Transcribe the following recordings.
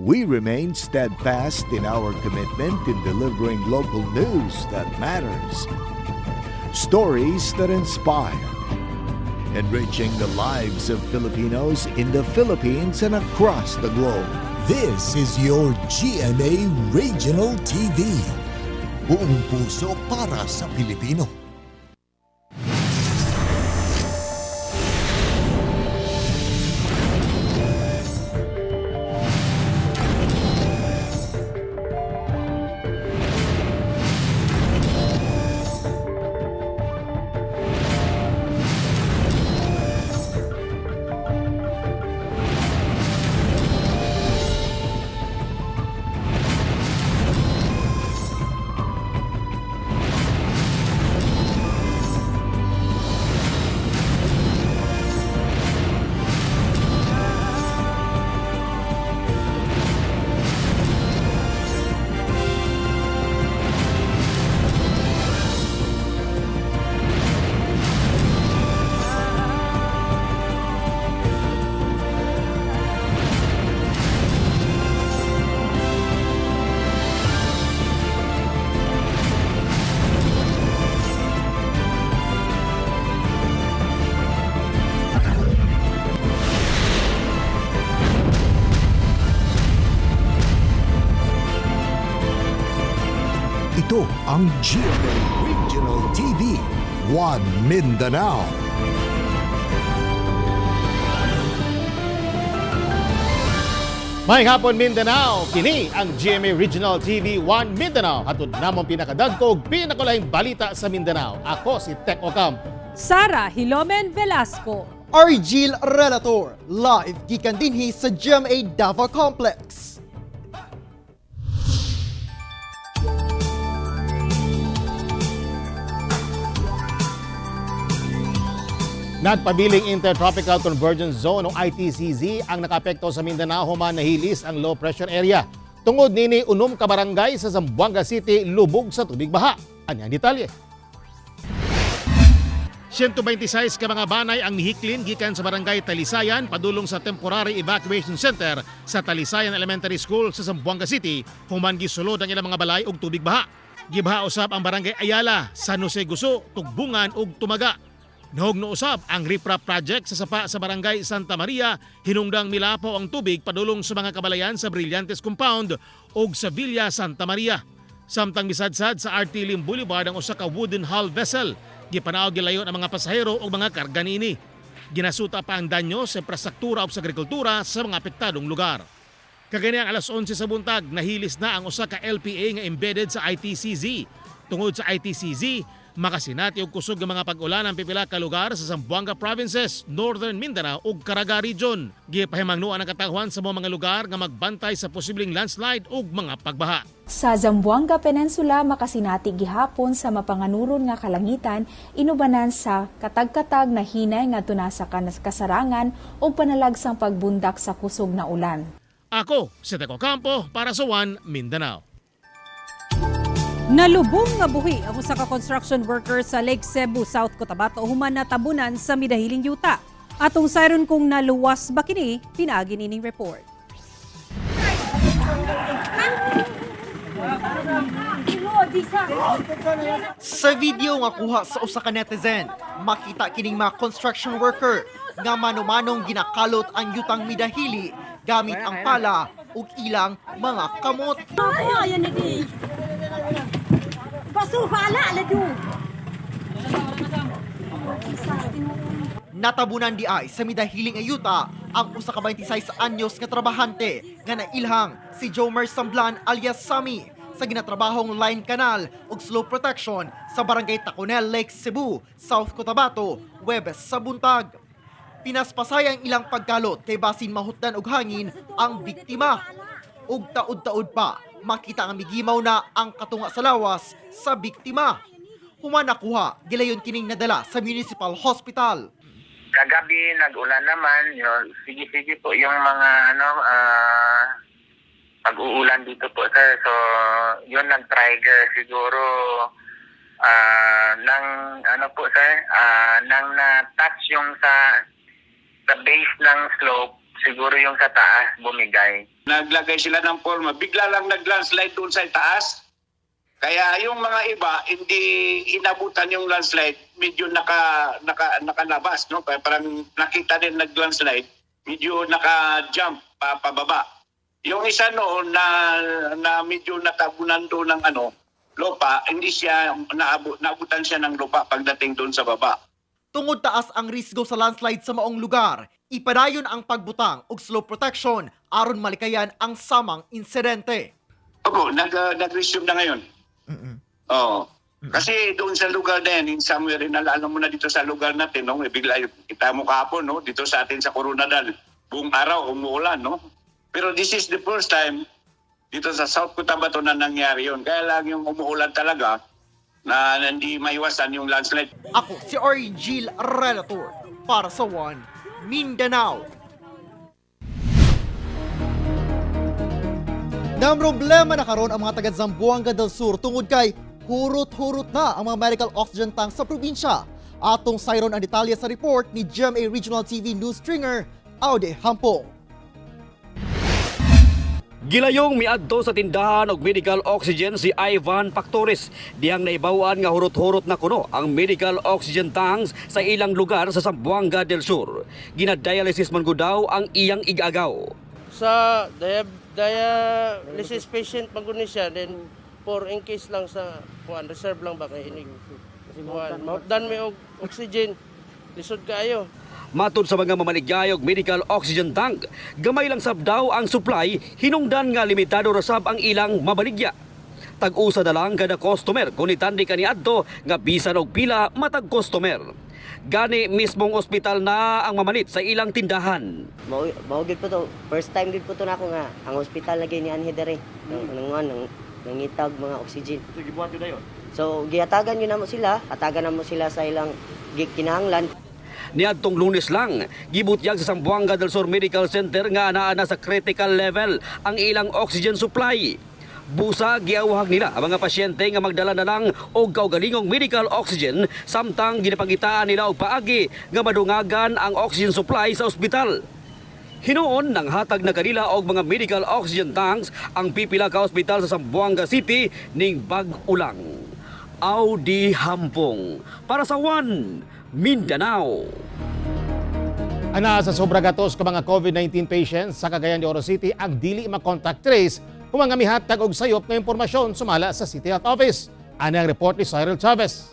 we remain steadfast in our commitment in delivering local news that matters. Stories that inspire. Enriching the lives of Filipinos in the Philippines and across the globe. This is your GMA Regional TV. Buong puso para sa Pilipino. Ito ang GMA Regional TV, One Mindanao. May hapon Mindanao, kini ang GMA Regional TV 1 Mindanao. Hatod namong pinakadagkog, pinakulaing balita sa Mindanao. Ako si Tech Ocampo. Sara Hilomen Velasco. Argil Relator, live gikan dinhi sa GMA Davao Complex. Nagpabiling Intertropical Convergence Zone o ITCZ ang nakapekto sa Mindanao human nahilis ang low pressure area. Tungod nini unom ka barangay sa Zamboanga City lubog sa tubig baha. Anyang detalye. 126 ka mga banay ang nihiklin gikan sa barangay Talisayan padulong sa Temporary Evacuation Center sa Talisayan Elementary School sa Zamboanga City human gisulod ang ilang mga balay og tubig baha. Gibaha usab ang barangay Ayala, San Jose Guso, Tugbungan ug Tumaga. Nahugno usab ang riprap project sa sapa sa barangay Santa Maria, hinungdang milapaw ang tubig padulong sa mga kabalayan sa Brillantes Compound ug sa Villa Santa Maria. Samtang misadsad sa RT Lim Boulevard ang usa ka wooden hull vessel, gipanaog gilayon ang mga pasahero ug mga karga niini. Ginasuta pa ang danyo sa infrastruktura ug sa agrikultura sa mga apektadong lugar. Kagani ang alas 11 sa buntag, nahilis na ang usa ka LPA nga embedded sa ITCZ. Tungod sa ITCZ, makasinati og kusog ng mga pag-ulan ang pipila ka lugar sa Zamboanga Provinces, Northern Mindanao ug Caraga Region. Gipahimangnuan ang katawhan sa mga lugar nga magbantay sa posibleng landslide ug mga pagbaha. Sa Zamboanga Peninsula, makasinati gihapon sa mapanganuron nga kalangitan, inubanan sa katag-katag na hinay nga tunasa kasarangan o panalagsang pagbundak sa kusog na ulan. Ako, si Tech Ocampo para sa One Mindanao. Nalubong nga buhi ang usa ka construction worker sa Lake Cebu, South Cotabato human natabunan sa Midahiling Yuta. Atong sayron kung naluwas ba kini, pinaagi nining report. Sa video nga kuha sa usa ka netizen, makita kining mga construction worker nga mano-manong ginakalot ang yutang midahili gamit ang pala ug ilang mga kamot. Natabunan di ay sa midahiling ayuta ang usa ka 26 anyos nga trabahante nga nailhang si Jomer Samblan alias Sami sa ginatrabahong line canal ug slope protection sa barangay Taconel, Lake Cebu, South Cotabato, Huwebes sa buntag. Pinaspasay ang ilang pagkalot kay basin mahutdan og hangin ang biktima. Ug taud-taud pa makita ang migimaw na ang katunga sa lawas sa biktima. Human nakuha, gilayon kining nadala sa Municipal Hospital. Kagabi nag-ulan naman, yun, sige po yung mga pag-uulan dito po sir. So, yun nag-trigger siguro nang nang na-touch yung sa base ng slope. Siguro yung sa taas bumigay. Naglagay sila ng forma, bigla lang nag-landslide doon sa taas. Kaya yung mga iba, hindi inabutan yung landslide, medyo nakalabas, no? Kaya parang nakita din nag-landslide, medyo naka-jump pababa. Yung isa noon na medyo natabunan doon ng lupa, hindi siya naabutan siya ng lupa pagdating doon sa baba. Tungod taas ang risgo sa landslide sa maong lugar, ipadayon ang pagbutang og slope protection aron malikayan ang samang insidente. Opo, nag-resume na ngayon. Oo. Kasi doon sa lugar na yan, in somewhere, alam mo na dito sa lugar natin, no? Bigla kita mo kahapon, no? Dito sa atin sa Coronadal, buong araw umuulan, no? Pero this is the first time dito sa South Cotabato na nangyari yun. Kaya lang yung umuulan talaga na hindi maiwasan yung landslide. Ako si Origil Relator para sa One Mindanao. Nang problema na karon ang mga taga Zamboanga del Sur tungod kay hurot-hurot na ang mga medical oxygen tank sa probinsya. Atong sayron ang detalye sa report ni GMA Regional TV News Stringer, Aude Hampong. Gilayong miadto sa tindahan og medical oxygen si Ivan Factores. Diyang naibawan nga hurot-hurot na kuno ang medical oxygen tanks sa ilang lugar sa Zamboanga del Sur. Ginadialysis man gud daw ang iyang igagaw. Sa dialysis patient pag siya, then for in case lang sa reserve lang ba kay inig. Dan may oxygen, lisod kaayo. Matod sa mga mamaligayog medical oxygen tank, gamay lang sab daw ang supply, hinungdan nga limitado ra sab ang ilang mabaligya. Tag-usa na lang kada customer kung nitandi kaniadto nga bisan og pila matag customer. Gani mismong ospital na ang mamalit sa ilang tindahan. Mao gid po to. First time gid po to nako nga ang ospital lagi ni anhi dere. Nangitag mga oxygen. So gibuhat yun dayon. So gihatagan yun namo sila, hatagan namo sila sa ilang kinahanglan. Niadtong Lunes lang, gibutyag sa Zamboanga del Sur Medical Center nga anaa sa critical level ang ilang oxygen supply. Busa giawhag nila ang mga pasyente nga magdala na lang og kaugalingong medical oxygen samtang ginapagitaan nila og paagi nga madungagan ang oxygen supply sa ospital. Hinuon nang hatag na kanila og mga medical oxygen tanks ang pipila ka ospital sa Zamboanga City ning bag-ulang. Aude Hampong para sa One Mindanao. Ana sa sobra gatos ka mga COVID-19 patients sa Cagayan de Oro City ang dili ma-contact trace kung mga mihatag og sayop nga impormasyon sumala sa City Health Office. Ana ang report ni Cyril Chavez.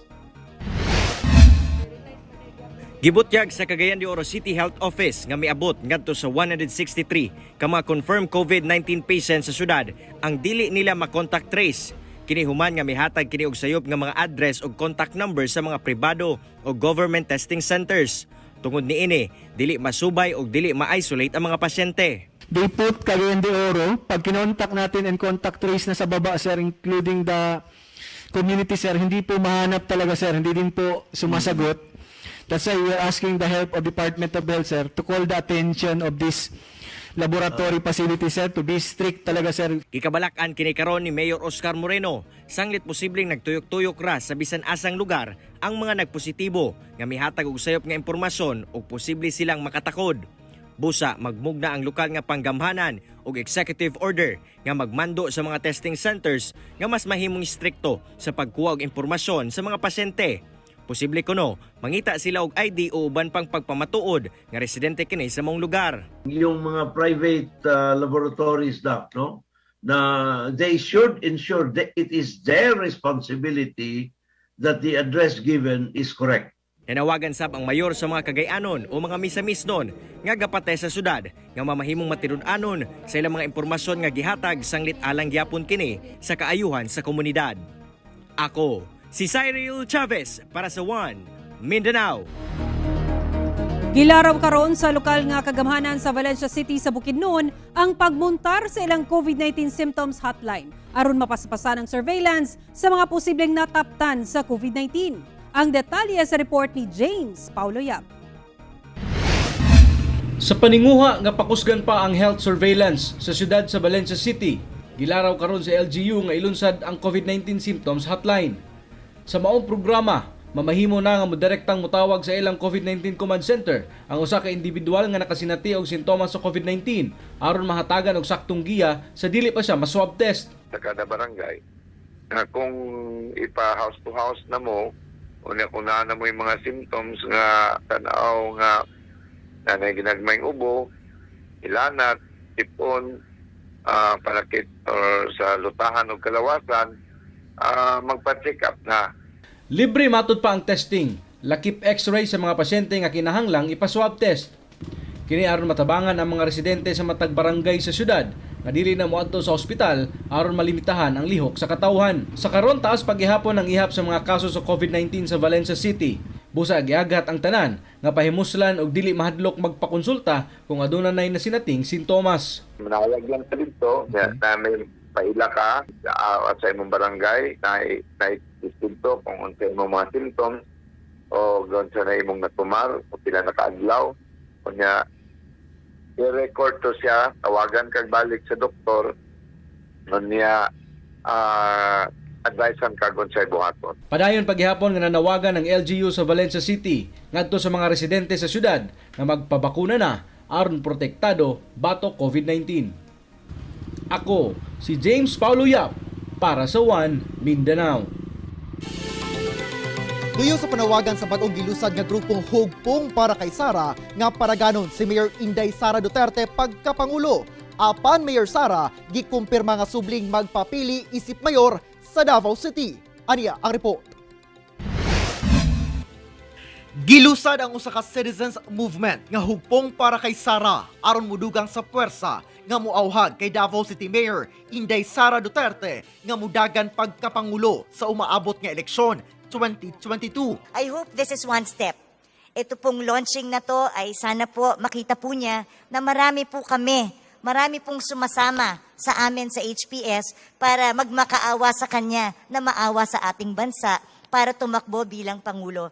Gibutyag sa Cagayan de Oro City Health Office nga miabot ngadto sa 163 ka mga confirmed COVID-19 patients sa syudad ang dili nila ma-contact trace. Kini human nga mihatag kini og sayop nga mga address ug contact numbers sa mga pribado o government testing centers. Tungod niini, dili masubay o dili ma-isolate ang mga pasyente. They put Cagayan de Oro, pag kinontak natin and contact trace na sa baba, sir, including the community, sir, hindi po mahanap talaga, sir, hindi din po sumasagot. That's why we are asking the help of Department of Health, sir, to call the attention of this laboratory facility, sir, to be strict talaga, sir. Ikabalakan kini karon ni Mayor Oscar Moreno, sanglit posibleng nagtuyok-tuyok ra sa bisan asang lugar ang mga nagpositibo nga mihatag og sayop nga impormasyon ug posible silang makatakod. Busa magmugna ang lokal nga panggamhanan og executive order nga magmando sa mga testing centers nga mas mahimong strikto sa pagkuha og impormasyon sa mga pasyente. Posible kuno mangita sila og ID o uban pang pagpamatuod nga residente kini sa mong lugar. Yung mga private laboratories no, na they should ensure that it is their responsibility that the address given is correct. Nanawagan sab ang mayor sa mga Cagayanon o mga misamisnon nga gapatay sa syudad nga mamahimong matirud-anon sa ilang mga impormasyon nga gihatag sanglit alang gyapon kini sa kaayuhan sa komunidad. Ako si Cyril Chavez para sa One Mindanao. Gilaraw karon sa lokal nga kagamhanan sa Valencia City sa Bukidnon ang pagmuntar sa ilang COVID-19 symptoms hotline aron mapaspasan ang surveillance sa mga posibleng nataptan sa COVID-19. Ang detalye sa report ni James Paulo Yap. Sa paninguha nga pakusgan pa ang health surveillance sa siyudad sa Valencia City, gilaraw karon sa LGU nga ilunsad ang COVID-19 symptoms hotline. Sa maong programa, mamahimo na nga direktang mutawag sa ilang COVID-19 command center ang usa ka individual nga nakasinati og sintomas sa COVID-19 aron mahatagan og saktong giya sa dili pa siya ma-swab test. Sa kada barangay, kung ipa-house to house na mo, kung na mo yung mga symptoms nga tanaw nga nanay ginagmayng ubo, ilanat, tipon, panakit or sa lutahan o kalawasan, magpa-check up na. Libre matud pa ang testing. Lakip x-ray sa mga pasyente nga kinahanglang ipa-swab test. Kini aron matabangan ang mga residente sa matag barangay sa syudad na dili na moadto sa ospital aron malimitahan ang lihok sa katawhan. Sa karon taas paghihapon ang ihap sa mga kaso sa COVID-19 sa Valencia City. Busa giagat ang tanan nga pahimuslan og dili mahadlok magpakonsulta kung aduna nay nasinating sintomas. Manawag lang sa dito na may paila ka sa imong barangay na istinto kung unsa imong mga symptoms o kung sa na imong natumar o pila nakaadlaw. Kunya i-record to siya, tawagan kag balik sa doktor nun niya advisean kag unsay buhaton. Padayon paghihapon nga nanawagan ng LGU sa Valencia City ngadto sa mga residente sa syudad nga magpabakuna na aron protektado batok COVID-19. Ako si James Paulo Yap para sa One Mindanao. Duyo sa panawagan sa bagong gilusad nga grupong Hugpong para kay Sara nga paraganon si Mayor Inday Sara Duterte pagkapangulo. Apan Mayor Sara gikumpirma nga subling magpapili isip mayor sa Davao City. Aniya ang report. Gilusad ang usa ka citizens movement nga hugpong para kay Sara aron mudugang sa puwersa nga muawhag kay Davao City Mayor Inday Sara Duterte nga mudagan pagkapangulo sa umaabot nga eleksyon 2022. I hope this is one step. Ito pong launching na to ay sana po makita po niya na marami pong sumasama sa amin sa HPS para magmakaawa sa kanya na maawa sa ating bansa para tumakbo bilang Pangulo.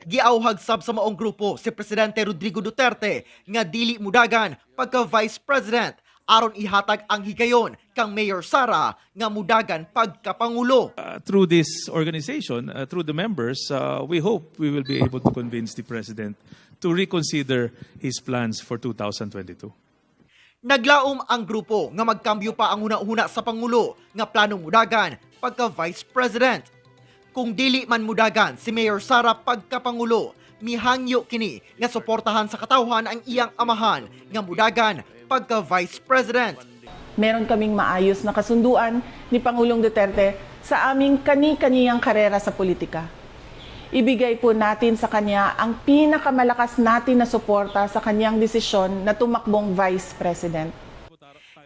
Giauhag sab sa maong grupo si Presidente Rodrigo Duterte nga dili mudagan pagka Vice President aron ihatag ang higayon kang Mayor Sara nga mudagan pagkapangulo. Through this organization, through the members, we hope we will be able to convince the President to reconsider his plans for 2022. Naglaom ang grupo nga magkambyo pa ang una-una sa Pangulo nga planong mudagan pagka Vice President. Kung dili man mudagan si Mayor Sara pagkapangulo, mihangyo kini nga suportahan sa katawhan ang iyang amahan nga mudagan pagka Vice President. Meron kaming maayos na kasunduan ni Pangulong Duterte sa aming kani-kaniyang karera sa politika. Ibigay po natin sa kanya ang pinakamalakas natin na suporta sa kanyang desisyon na tumakbong Vice President.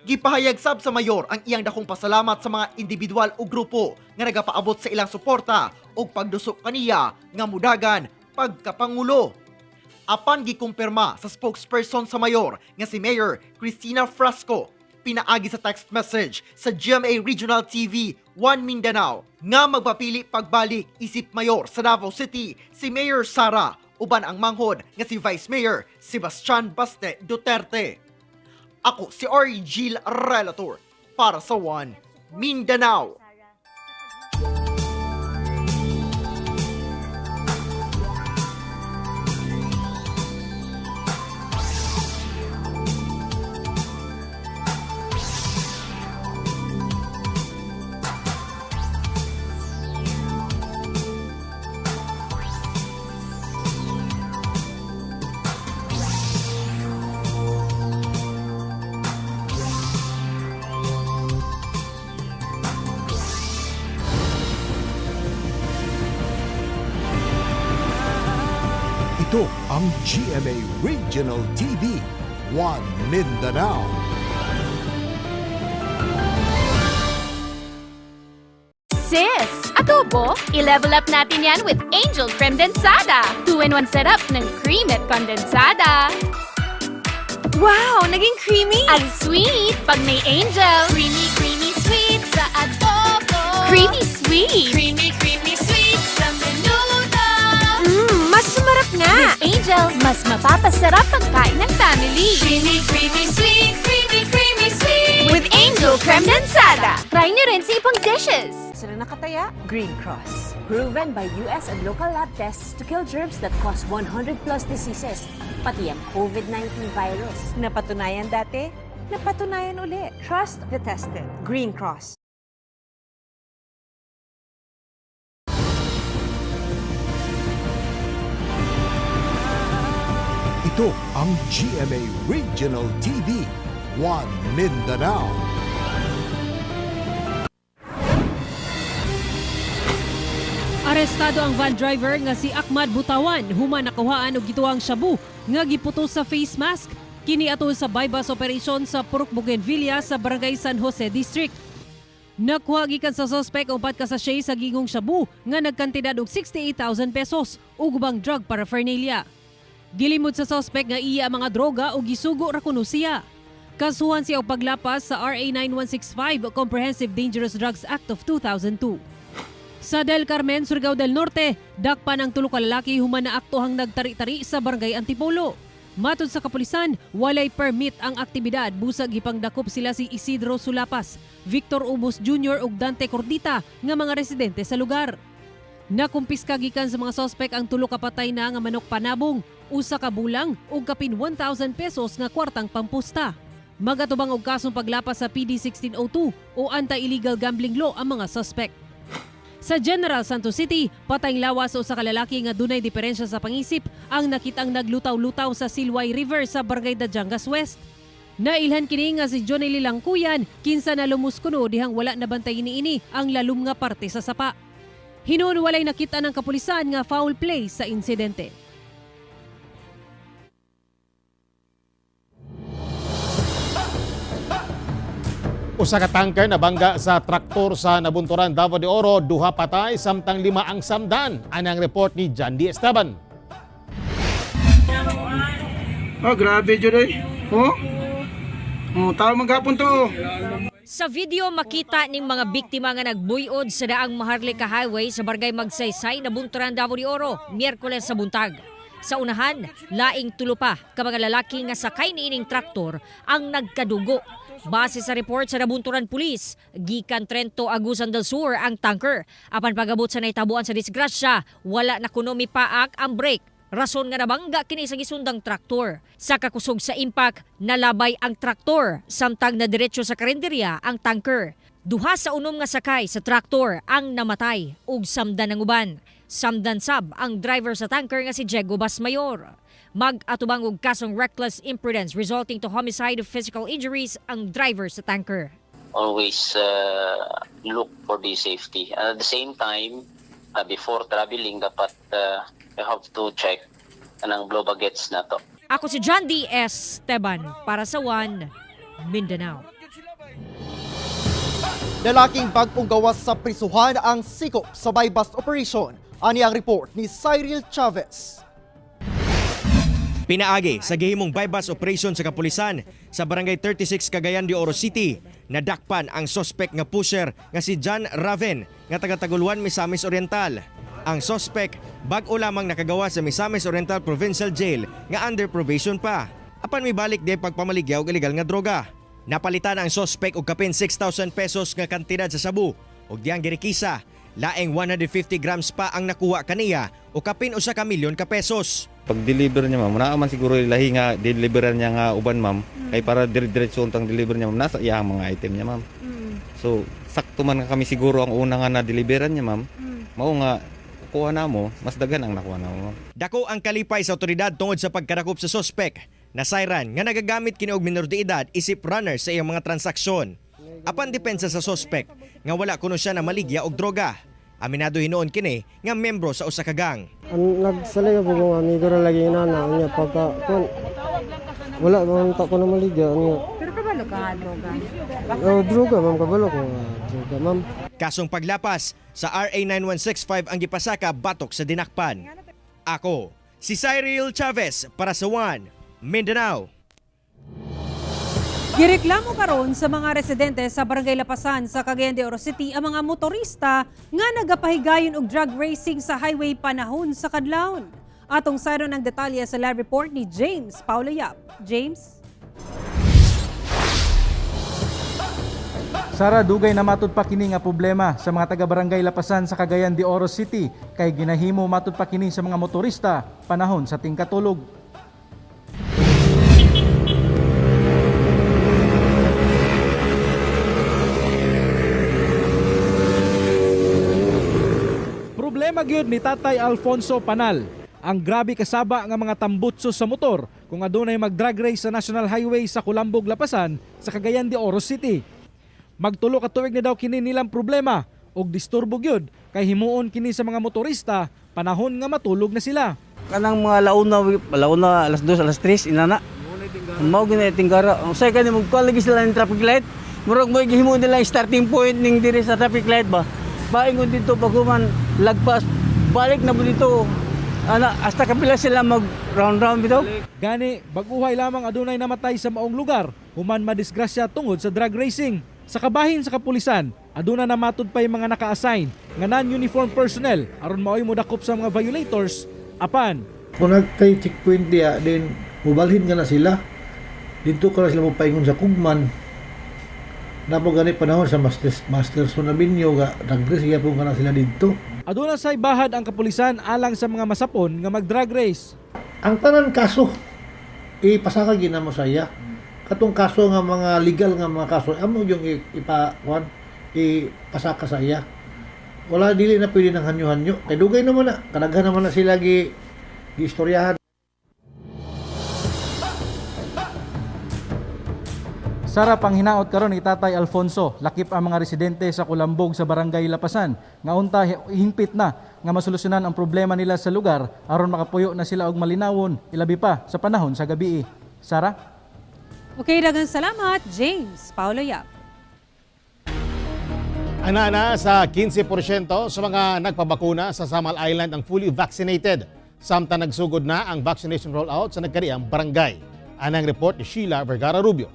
Gipahayag sab sa mayor ang iyang dakong pasalamat sa mga individual o grupo nga nagapaabot sa ilang suporta o pagdusok kaniya nga mudagan pagkapangulo. Apan gikumpirma sa spokesperson sa mayor nga si Mayor Cristina Frasco pinaagi sa text message sa GMA Regional TV 1 Mindanao nga magpapili pagbalik isip mayor sa Davao City si Mayor Sara uban ang manghod nga si Vice Mayor Sebastian Baste Duterte. Ako si Argil Relator para sa One Mindanao. Ito ang GMA Regional TV, One Mindanao. Sis, adobo, i-level up natin yan with Angel Condensada. 2-in-1 setup ng cream at condensada. Wow, naging creamy! At sweet pag may Angel. Creamy, creamy, sweet sa adobo. Creamy, sweet. Creamy, creamy, sweet sa menudo. Mas sumarap nga! With Angel, mas mapapasarap ang kain ng family. Creamy, creamy, sweet. Creamy, creamy, sweet. With Angel Creme Densada. Try nyo nyo rin sa ibang dishes. Sila nakataya? Green Cross. Proven by US and local lab tests to kill germs that cause 100 plus diseases, pati ang COVID-19 virus. Napatunayan dati, napatunayan uli. Trust the tested. Green Cross. Ito ang GMA Regional TV, One Mindanao. Arestado ang van driver nga si Ahmad Butawan, human nakuhaan og gituang shabu nga giputo sa face mask. Kini atol sa bypass operation sa Purok Bougainvillea sa Barangay San Jose District. Nakuha gikan sa suspect ang 4 ka sachet sa gingong shabu nga nagkantidad og 68,000 pesos ug ubang drug paraphernalia. Gilimod sa suspect nga iya ang mga droga o gisugo ra kuno siya. Kasuhan siya og paglapas sa RA 9165 Comprehensive Dangerous Drugs Act of 2002. Sa Del Carmen, Surigao del Norte, dakpan ang 3 ka lalaki human na aktuhang nagtari-tari sa Barangay Antipolo. Matod sa kapulisan, walay permit ang aktibidad, busag gipangdakop sila si Isidro Sulapas, Victor Ubos Jr. ug Dante Cordita nga mga residente sa lugar. Nakumpiska gikan sa mga sospek ang 3 ka patay na nga manok panabong, 1 ka bulang ug kapin 1,000 pesos nga kwartang pampusta. Magatubang og kasong paglapas sa PD 1602 o Anti-Illegal Gambling Law ang mga sospek. Sa General Santos City, patayng lawas sa usa ka lalaki nga dunay diferensya sa pangisip ang nakitang naglutaw-lutaw sa Silway River sa Barangay Dajangas West. Nailhan kini nga si Johnny Lilangkuyan, kinsa na lumuskuno dihang wala nabantay niini ang lalum nga parte sa sapa. Hinuon walay nakita ng kapulisan nga foul play sa insidente. Usa ka tanker na bangga sa traktor sa Nabunturan, Davao de Oro, 2 patay samtang 5 ang samdan. Anang report ni John D. Esteban. Grabe dyan tao maghapon to. Sa video makita ning mga biktima nga nagbuyod sa daang Maharlika Highway sa Barangay Magsaysay, Nabunturan, Davao de Oro, Miyerkules sa buntag. Sa unahan, laing 3 pa ka mga lalaki nga sakay niining traktor ang nagkadugo. Base sa report sa Nabunturan Police, gikan Trento, Agusan del Sur ang tanker. Apan pagabot sa naitabuan sa disgrasya, wala na kuno mipaak ang brake. Rason nga nabangga kini sa gisundang traktor. Sa kakusog sa impact, nalabay ang traktor, samtang na diretso sa karinderya ang tanker. 2 sa unom nga sakay sa traktor ang namatay ug samdan ng uban. Samdan sab ang driver sa tanker nga si Diego Basmayor. Mag-atubang og kasong reckless imprudence resulting to homicide of physical injuries ang driver sa tanker. Always look for the safety. At the same time, before traveling, dapat you have to check anang blow bagets na to. Ako si John D. Esteban para sa One Mindanao. Lalaking bagong gawas sa prisuhan ang sikop sa bypass operation. Ani ang report ni Cyril Chavez. Pinaagi sa gihimong bypass operation sa kapulisan sa Barangay 36 Cagayan de Oro City, nadakpan ang suspect nga pusher nga si John Raven nga taga-Taguluan, Misamis Oriental. Ang suspect bag-o lamang nakagawa sa Misamis Oriental Provincial Jail nga under probation pa. Apan mibalik di pagpamaligyaw og illegal nga droga. Napalitan ang suspect og kapin 6,000 pesos nga kantidad sa sabu ug diyang girikisa. Laeng 150 grams pa ang nakuha kaniya o kapin 1 ka milyon ka pesos. Pag-deliver niya ma'am, naaman siguro ilahi nga deliveran niya nga uban ma'am. Kay para diretso untang deliver niya ma'am, nasa iya mga item niya ma'am. So, sakto man kami siguro ang una nga na-deliveran niya ma'am. Mao nga kuha na mo, mas dagan ang nakuha na mo. Dako ang kalipay sa otoridad tungod sa pagkadakop sa suspect. Nasayran nga nagagamit kini og minor de edad isip runner sa iyang mga transaksyon. Apan depensa sa suspect nga wala kuno siya na maligya og droga. Aminado hinuon kini nga membro sa usa ka gang. Nagsalay po kung amigo ra lagi inana niya pagka wala man ta ko na maligya niya. Pero kabalo ka nga droga? Droga ma'am, kabalo ko droga ma'am. Kasong paglapas sa RA 9165 ang gipasaka batok sa dinakpan. Ako si Cyril Chavez para sa One Mindanao. Gireklamo karon sa mga residente sa Barangay Lapasan sa Cagayan de Oro City ang mga motorista nga nagapahigayon og drag racing sa highway panahon sa kadlawon. Atong sayron ang detalye sa live report ni James Paulo Yap. James? Sa Sara, dugay na matud pa kini nga problema sa mga taga-barangay Lapasan sa Cagayan de Oro City kay ginahimo matud pa kini sa mga motorista panahon sa tingkatulog. Problema gyud ni Tatay Alfonso Panal ang grabe kasaba nga mga tambutso sa motor kung adunay mag-drag race sa National Highway sa Kulambog, Lapasan sa Cagayan de Oro City. Magtulo ka tuig na daw kini nilang problema og disturbo gyud kay himuon kini sa mga motorista panahon nga matulog na sila. Kanang mga launa alas 2 alas 3 inana. Mao gina tinggara. Usay kani magkuan lagi sila ng traffic light. Murag mo gihimo nila starting point ning diri sa traffic light ba. Paingon dito paguman lagpas balik na mo dito. Ana hasta kapila sila mag round bitaw. Gani baguhay lamang adunay namatay sa maong lugar human madisgrasya tungod sa drag racing. Sa kabahin sa kapulisan, aduna na matud pa yung mga naka-assign nga non-uniform personnel aron maoy modakop sa mga violators apan. Kung nagtay checkpoint diya, din mubalhin nga na sila. Dito ka na sila mapaingon sa kugman. Napo gani panahon sa Master Sonabinyo nga nag-race gyapon ka na sila dito. Aduna say bahad ang kapulisan alang sa mga masapon nga mag-drag race. Ang tanan kaso ipasaka ginamo saya. Katong kaso nga mga legal nga mga kaso amo yung ipasaka saya. Wala dili na pwede nang hanyo-hanyo. Kay dugay naman na kadaghan naman na sila gi-istoryahan. Sara, panghinaot karon ni Tatay Alfonso, lakip ang mga residente sa Kulambog sa Barangay Lapasan nga unta hingpit na nga masolusyonan ang problema nila sa lugar aron makapuyo na sila og malinawon ilabi pa sa panahon sa gabi. Sara? Okay, daghang salamat, James Paulo Yap. Ana sa 15% sa mga nagpabakuna sa Samal Island ang fully vaccinated. Samtang nagsugod na ang vaccination rollout sa nagkariang barangay. Anang report ni Sheila Vergara Rubio.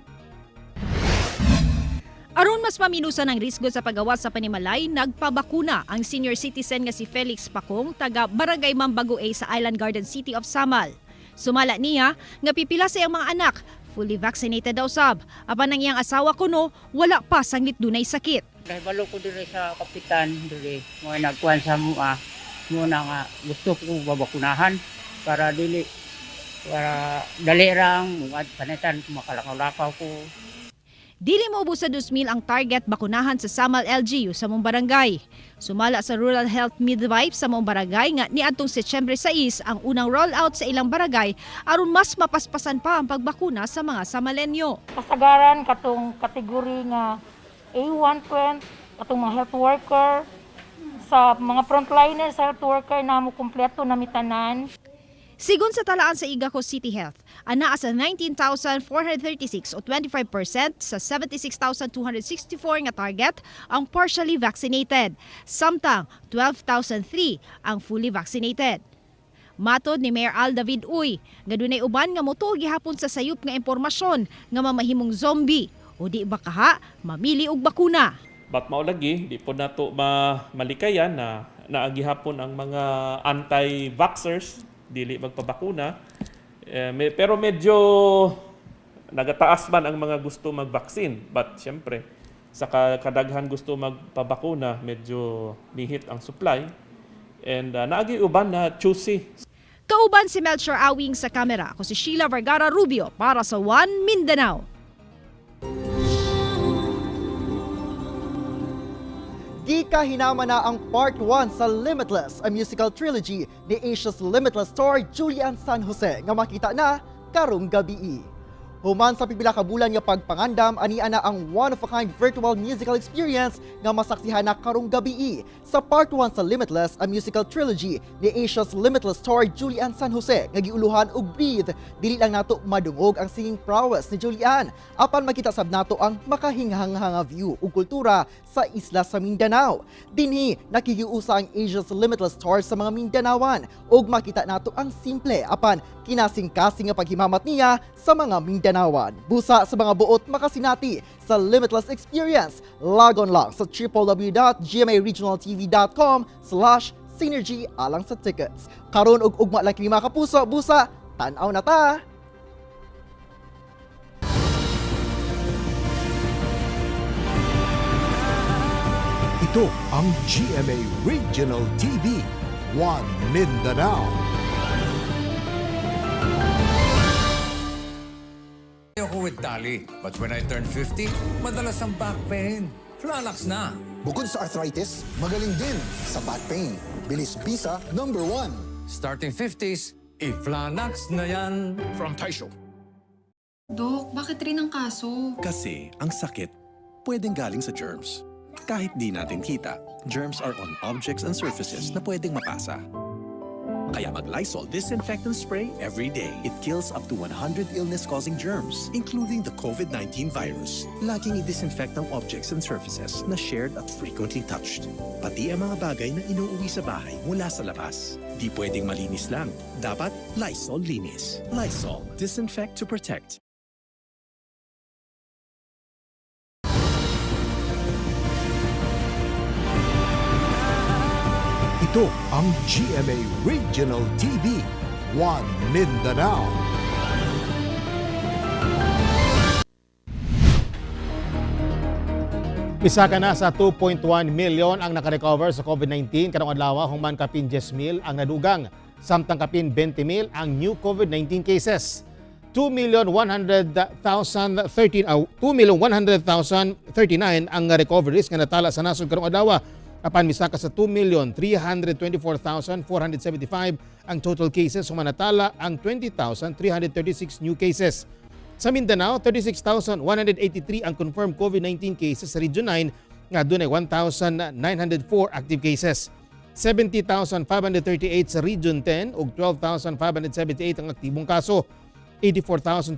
Aron mas maminusan ang risgo sa paggawas sa panimalay, nagpabakuna ang senior citizen nga si Felix Pacong, taga Barangay Mambago A sa Island Garden City of Samal. Sumala niya nga pipila sa iyang mga anak, fully vaccinated daw sab. Apan ang iyang asawa kuno, wala pa sanglit dunay sakit. Balo ko dire sa kapitan dire, mo nagkuan sa mua. Muna nga gusto ko babakunahan para dali rang panitan makalakaw ko. Dili maubos sa 2,000 ang target bakunahan sa Samal LGU sa mong barangay. Sumala sa Rural Health Midwife sa mong barangay nga niadtong Setyembre 6 ang unang rollout sa ilang barangay aron mas mapaspasan pa ang pagbakuna sa mga Samalenyo. Kasagaran katong kategory nga A1 katong mga health worker sa mga frontliner sa health worker na mo kumpleto na mitanan. Sigon sa talaan sa Igaco City Health, anaa sa 19,436 o 25% sa 76,264 nga target ang partially vaccinated, samtang 12,003 ang fully vaccinated. Matod ni Mayor Al David Uy, nga dunay uban nga motuo gihapon sa sayop nga impormasyon nga mamahimong zombie o di ba kaha mamili og bakuna. But maulagi, di po nato malikayan na naagihapon ang mga anti-vaxxers dili magpabakuna. Pero medyo nagataas man ang mga gusto mag-vaccine. But syempre, sa kadaghan gusto magpabakuna, medyo nihit ang supply. And naagi uban na choosy. Kauban si Melchor Awing sa kamera. Ako si Sheila Vergara Rubio para sa One Mindanao. Di ka hinama na ang Part 1 sa Limitless, a musical trilogy ni Asia's Limitless star Julian San Jose nga makita na karong gabi. Human sa pipila ka bulan nga pagpangandam, ania na ang one-of-a-kind virtual musical experience nga masaksihan na karong gabi sa Part 1 sa Limitless, a musical trilogy ni Asia's Limitless star Julian San Jose nga giuluhan og Breathe. Dili lang nato madungog ang singing prowess ni Julian, apan makita sab nato ang makahinghang-hanga view ug kultura sa isla sa Mindanao. Dinhi nakigiusa ang Asia's Limitless star sa mga Mindanawan ug makita nato ang simple apan kinasing-kasing nga paghimamat niya sa mga Mindanawan. Busa sa mga buot makasinati sa Limitless Experience. Log on lang sa www.gmaregionaltv.com/synergy alang sa tickets. Karon og ugma lang kini mga kapuso, busa tan-aw na ta. Ito ang GMA Regional TV, One Mindanao. Ayoko with tali, but when I turned 50, madalas ang back pain. Flanax na. Bukod sa arthritis, magaling din sa back pain. Bilis Bisa number 1. Starting 50s, i-Flanax na yan. From Taisho. Dok, bakit rin ang kaso? Kasi ang sakit pwedeng galing sa germs. Kahit di natin kita, germs are on objects and surfaces na pwedeng mapasa. Kaya mag-Lysol Disinfectant Spray every day. It kills up to 100 illness-causing germs, including the COVID-19 virus. Laging i-disinfect ang objects and surfaces na shared at frequently touched. Pati ang mga bagay na inuuwi sa bahay mula sa labas. Di pwedeng malinis lang. Dapat Lysol linis. Lysol. Disinfect to protect. Ito ang GMA Regional TV, One Mindanao. Pisa ka na sa 2.1 million ang nakarecover sa COVID-19 karong adlaw human kapin 10,000 ang nadugang, samtang kapin 20,000 ang new COVID-19 cases. 2,100,039 ang recoveries nga natala sa nasod karong adlaw. Apan misaka sa 2,324,475 ang total cases, sumanatala ang 20,336 new cases. Sa Mindanao, 36,183 ang confirmed COVID-19 cases sa Region 9 nga dunay 1,904 active cases. 70,538 sa Region 10 ug 12,578 ang aktibong kaso. 84,289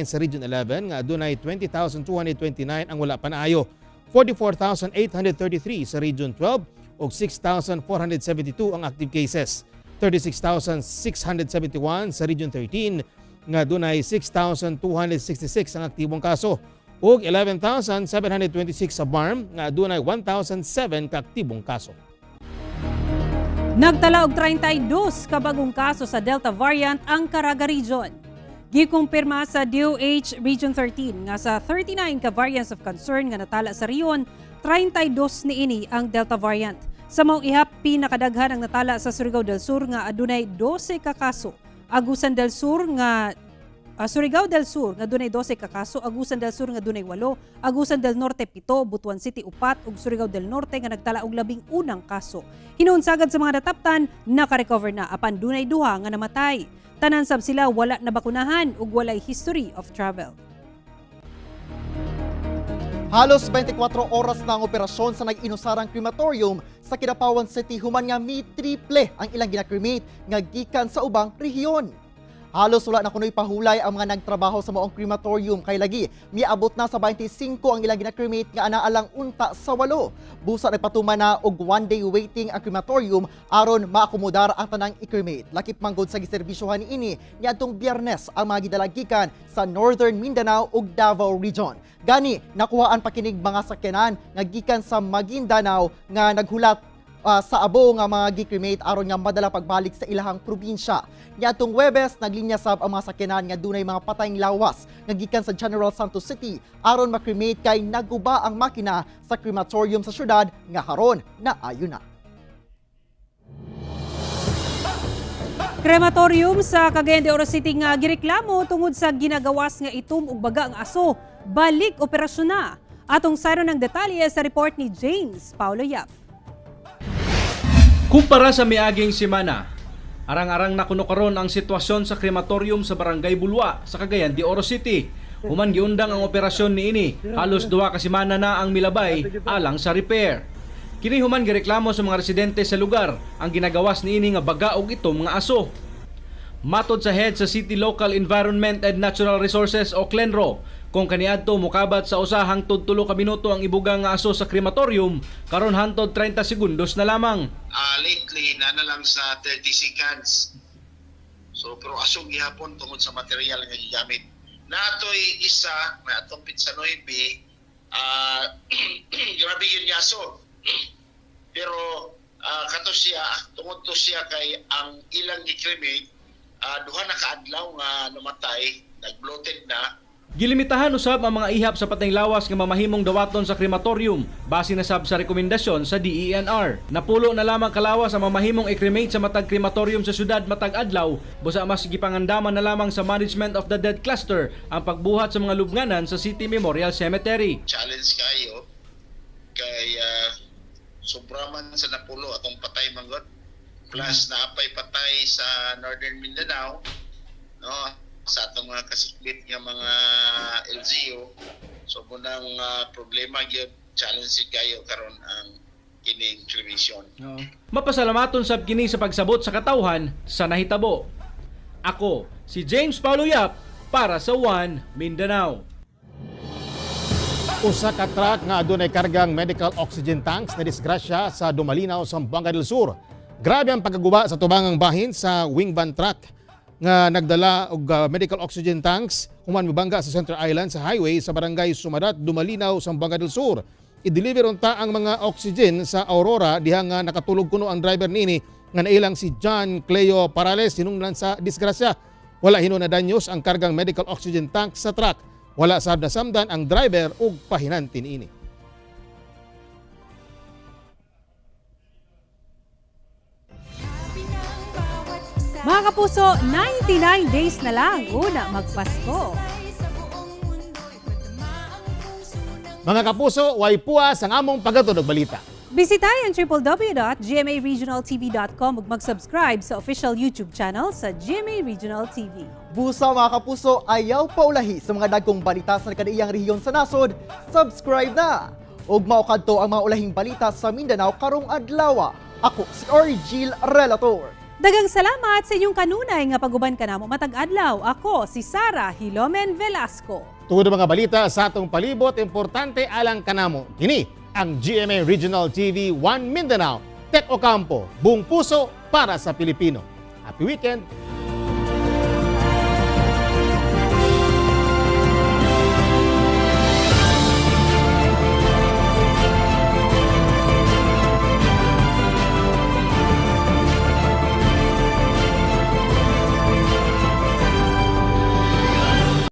sa Region 11 nga dunay 20,229 ang wala pa naayo. 44,833 sa Region 12 o 6,472 ang active cases. 36,671 sa Region 13 nga dunay 6,266 ang aktibong kaso ug 11,726 sa BARM nga dunay 1,007 ka aktibong kaso. Nagtala og 32 ka bagong kaso sa Delta variant ang Caraga Region. Gikumpirma sa DOH Region 13 nga sa 39 ka variants of concern nga natala sa riyon, 32 niini ang Delta variant. Sa maong ihap, pinakadaghan ang natala sa Surigao del Sur nga adunay 12 ka kaso. Agusan del Sur nga Surigao del Sur nga dunay 12 ka kaso, Agusan del Sur nga dunay 8, Agusan del Norte 7, Butuan City 4 ug Surigao del Norte nga nagtala og 11 kaso. Hinuon sagad sa mga nataptan, naka-recover na apan dunay 2 nga namatay. Tanan sab sila wala na bakunahan ug walay history of travel. Halos 24 oras na ang operasyon sa nag-inusarang crematorium sa Kidapawan City human nga mi-triple ang ilang ginakremate nga gikan sa ubang rehiyon. Halos wala na kunoy pahulay ang mga nagtrabaho sa maong crematorium kay lagi miabot na sa 25 ang ilang ginakremate nga anaalang unta sa 8. Busa nagpatuman na og 1-day waiting ang crematorium aron maakomodar ang tanang i-cremate. Lakip manggod sa giserbisyohan niini niadtong Biyernes ang mga gidalagikan sa Northern Mindanao ug Davao Region. Gani nakuhaan pa kinig mga sakyanan nga gikan sa Maguindanao nga naghulat sa abo nga mga gi-cremate aron nga madala pagbalik sa ilahang probinsya. Niadtong Huwebes naglinya sab ang mga sakyanan nga dunay mga patayng lawas nga gikan sa General Santos City aron ma-cremate kay naguba ang makina sa crematorium sa syudad nga karon naayo na. Crematorium sa Cagayan de Oro City nga gireklamo tungod sa ginagawas nga itom ug baga ang aso, balik operasyon na. Atong sayro ng detalye sa report ni James Paulo Yap. Kumpara sa miaging semana, arang-arang na kuno karon ang sitwasyon sa crematorium sa Barangay Bulwa sa Cagayan de Oro City. Human giundang ang operasyon niini, halos 2 ka semana na ang milabay alang sa repair. Kini human gireklamo sa mga residente sa lugar ang ginagawas niini nga baga og itom nga aso. Matod sa head sa City Local Environment and Natural Resources o CLENRO, kung kaniadto mukabat sa usa hangtod 3 ka minuto ang ibugang nga aso sa crematorium, karon hangtod 30 segundos na lamang. Lately na lang sa 30 seconds. So pero asong gihapon tungod sa material nga gigamit. Natoy isa na atong pizza 9 grabe yun yung aso. Pero kato siya tungod to siya kay ang ilang gi-cremate duha na kaadlaw nga namatay, nag-bloated na. Gilimitahan usab ang mga ihap sa patay lawas nga mamahimong dawaton sa krematorium base na sab sa rekomendasyon sa DENR. Napulo na lamang kalawas ang mamahimong i-cremate sa matag krematorium sa syudad matag adlaw, busa mas gipangandaman na lamang sa Management of the Dead Cluster ang pagbuhat sa mga lubnganan sa City Memorial Cemetery. Challenge kayo kay sobraman sa napulo atong patay manggod. Plus naapay patay sa Northern Mindanao, no? Sa atong mga kasiklit nga mga LGU. So munang problema gyud, challenge kayo karon ang kining cremation. Mapasalamaton sab kini sa pagsabot sa katawhan sa nahitabo. Ako si James Paulo Yap para sa One Mindanao. Usa ka truck nga adunay kargang medical oxygen tanks na disgrasya sa Dumalinaw, Zamboanga del Sur. Grabe ang pagkaguba sa tubangang bahin sa wing van truck nga nagdala og medical oxygen tanks human mibangga sa Center Island sa highway sa barangay Sumadat, Dumalinaw, Zamboanga del Sur. I-deliver unta ang mga oxygen sa Aurora diha nga nakatulog kuno ang driver niini nga nailang si John Cleo Parales hinungdan sa disgrasya. Wala hino na danyos ang kargang medical oxygen tank sa truck. Wala sab nasamdan ang driver ug pahinantin ini. Mga kapuso, 99 days na lang una magpasko. Mga kapuso, way puwas ang among pagatunog balita. Bisitahin ang www.gmaregionaltv.com ug mag-subscribe sa official YouTube channel sa GMA Regional TV. Busa mga kapuso, ayaw paulahi sa mga dagkong balita sa kadaiyang rehiyon sa nasod. Subscribe na! Ug maukadto ang mga ulahing balita sa Mindanao karong adlaw. Ako si Orgil Relator. Dagang salamat sa inyong kanunay nga paguban kanamo matag adlaw. Ako si Sara Hilomen Velasco. Tungod mga balita sa atong palibot, importante alang kanamo. Kini ang GMA Regional TV One Mindanao. Tek Ocampo, buong puso para sa Pilipino. Happy weekend!